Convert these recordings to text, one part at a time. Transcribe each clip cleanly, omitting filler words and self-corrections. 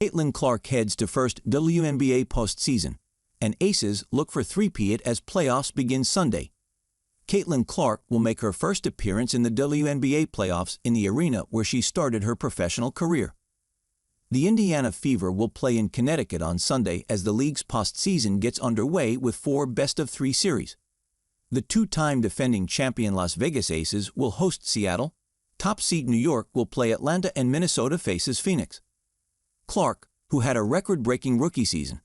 Caitlin Clark heads to first WNBA postseason, and Aces look for threepeat as playoffs begin Sunday. Caitlin Clark will make her first appearance in the WNBA playoffs in the arena where she started her professional career. The Indiana Fever will play in Connecticut on Sunday as the league's postseason gets underway with 4 best-of-3 series. The two-time defending champion Las Vegas Aces will host Seattle, top seed New York will play Atlanta, and Minnesota faces Phoenix. Clark, who had a record-breaking rookie season,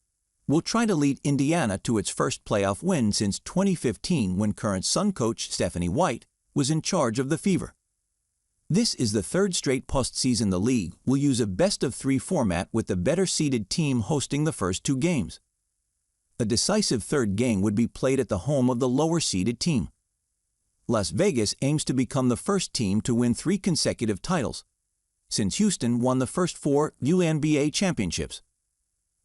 will try to lead Indiana to its first playoff win since 2015 when current Sun coach Stephanie White was in charge of the Fever. This is the 3rd straight postseason the league will use a best-of-3 format with the better-seeded team hosting the first 2 games. A decisive 3rd game would be played at the home of the lower-seeded team. Las Vegas aims to become the first team to win 3 consecutive titles, since Houston won the first 4 WNBA championships.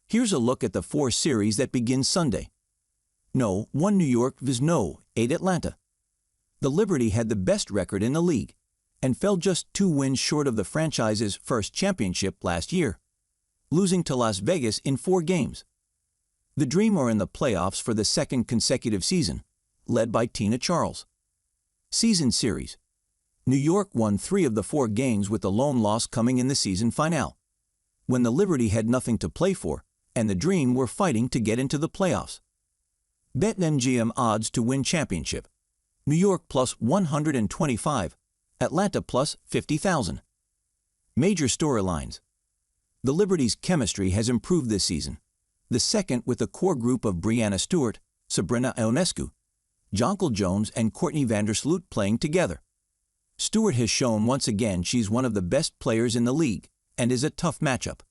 Here's a look at the 4 series that begin Sunday. No 1 New York vs. No 8 Atlanta. The Liberty had the best record in the league and fell just 2 wins short of the franchise's first championship last year, losing to Las Vegas in 4 games. The Dream are in the playoffs for the 2nd consecutive season, led by Tina Charles. Season series. New York won 3 of the 4 games with the lone loss coming in the season finale, when the Liberty had nothing to play for and the Dream were fighting to get into the playoffs. BetMGM odds to win championship. New York plus 125, Atlanta plus 50,000. Major storylines. The Liberty's chemistry has improved this season, the 2nd with a core group of Breanna Stewart, Sabrina Ionescu, Jonquel Jones, and Courtney Vandersloot playing together. Stewart has shown once again she's one of the best players in the league and is a tough matchup.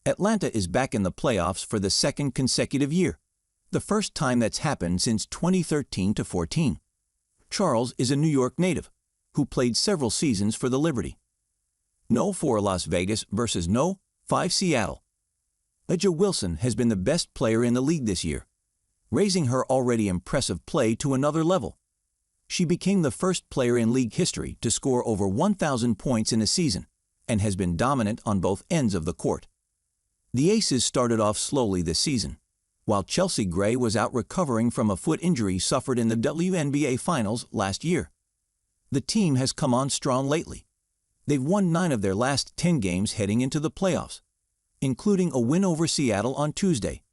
Atlanta is back in the playoffs for the 2nd consecutive year, the first time that's happened since 2013-14. Charles is a New York native who played several seasons for the Liberty. No 4 Las Vegas versus No 5 Seattle. A'ja Wilson has been the best player in the league this year, raising her already impressive play to another level. She became the first player in league history to score over 1,000 points in a season and has been dominant on both ends of the court. The Aces started off slowly this season, while Chelsea Gray was out recovering from a foot injury suffered in the WNBA Finals last year. The team has come on strong lately. They've won 9 of their last 10 games heading into the playoffs, including a win over Seattle on Tuesday.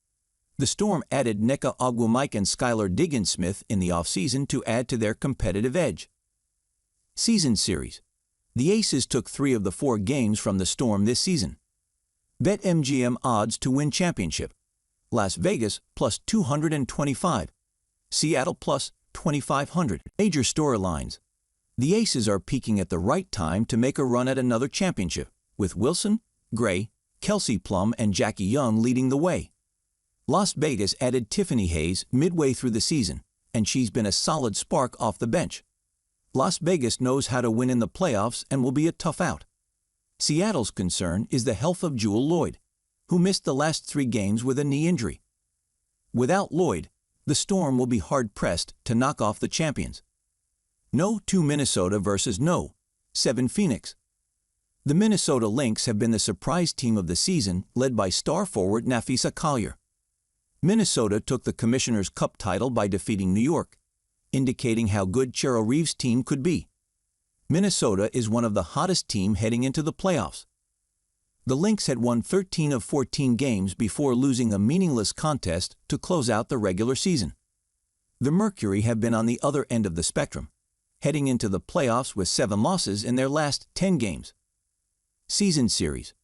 The Storm added Nneka Ogwumike and Skylar Diggins-Smith in the offseason to add to their competitive edge. Season series. The Aces took 3 of the 4 games from the Storm this season. BetMGM odds to win championship. Las Vegas plus 225. Seattle plus 2,500. Major storylines. The Aces are peaking at the right time to make a run at another championship, with Wilson, Gray, Kelsey Plum, and Jackie Young leading the way. Las Vegas added Tiffany Hayes midway through the season, and she's been a solid spark off the bench. Las Vegas knows how to win in the playoffs and will be a tough out. Seattle's concern is the health of Jewell Loyd, who missed the last 3 games with a knee injury. Without Loyd, the Storm will be hard-pressed to knock off the champions. No 2 Minnesota versus No 7 Phoenix. The Minnesota Lynx have been the surprise team of the season, led by star forward Napheesa Collier. Minnesota took the Commissioner's Cup title by defeating New York, indicating how good Cheryl Reeves' team could be. Minnesota is one of the hottest teams heading into the playoffs. The Lynx had won 13 of 14 games before losing a meaningless contest to close out the regular season. The Mercury have been on the other end of the spectrum, heading into the playoffs with 7 losses in their last 10 games. Season series.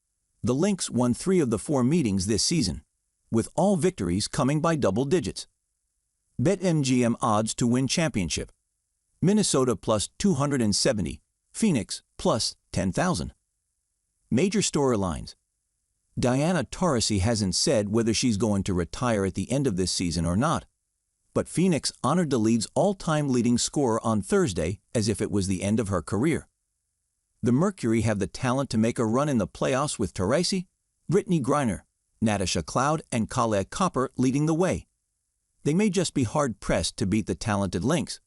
The Lynx won 3 of the 4 meetings this season, with all victories coming by double digits. BetMGM odds to win championship. Minnesota plus 270, Phoenix plus 10,000. Major storylines. Diana Taurasi hasn't said whether she's going to retire at the end of this season or not, but Phoenix honored the league's all-time leading scorer on Thursday as if it was the end of her career. The Mercury have the talent to make a run in the playoffs with Taurasi, Brittany Griner, Natasha Cloud, and Khaled Copper leading the way. They may just be hard-pressed to beat the talented Lynx,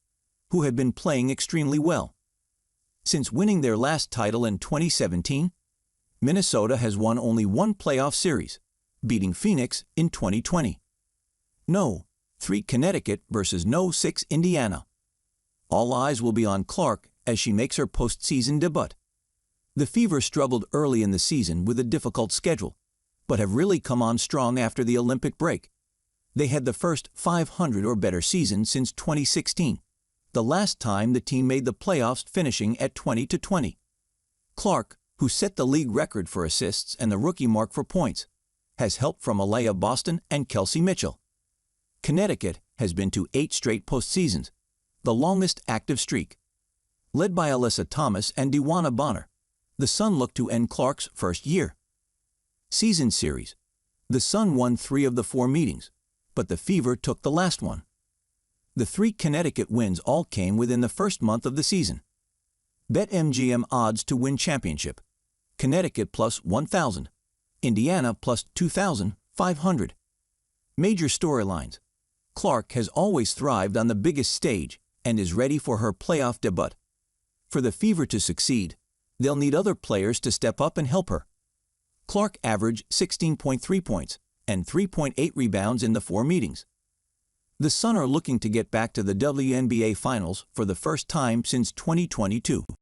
who have been playing extremely well. Since winning their last title in 2017, Minnesota has won only one playoff series, beating Phoenix in 2020. No. 3 Connecticut versus No. 6 Indiana. All eyes will be on Clark as she makes her postseason debut. The Fever struggled early in the season with a difficult schedule, but have really come on strong after the Olympic break. They had the first 500 or better season since 2016, the last time the team made the playoffs, finishing at 20-20. Clark, who set the league record for assists and the rookie mark for points, has help from Alea Boston and Kelsey Mitchell. Connecticut has been to 8 straight postseasons, the longest active streak. Led by Alyssa Thomas and Dewana Bonner, the Sun looked to end Clark's first year. Season series. The Sun won 3 of the 4 meetings, but the Fever took the last one. The 3 Connecticut wins all came within the first month of the season. BetMGM odds to win championship: Connecticut plus 1,000, Indiana plus 2,500. Major storylines. Clark has always thrived on the biggest stage and is ready for her playoff debut. For the Fever to succeed, they'll need other players to step up and help her. Clark averaged 16.3 points and 3.8 rebounds in the 4 meetings. The Sun are looking to get back to the WNBA Finals for the first time since 2022.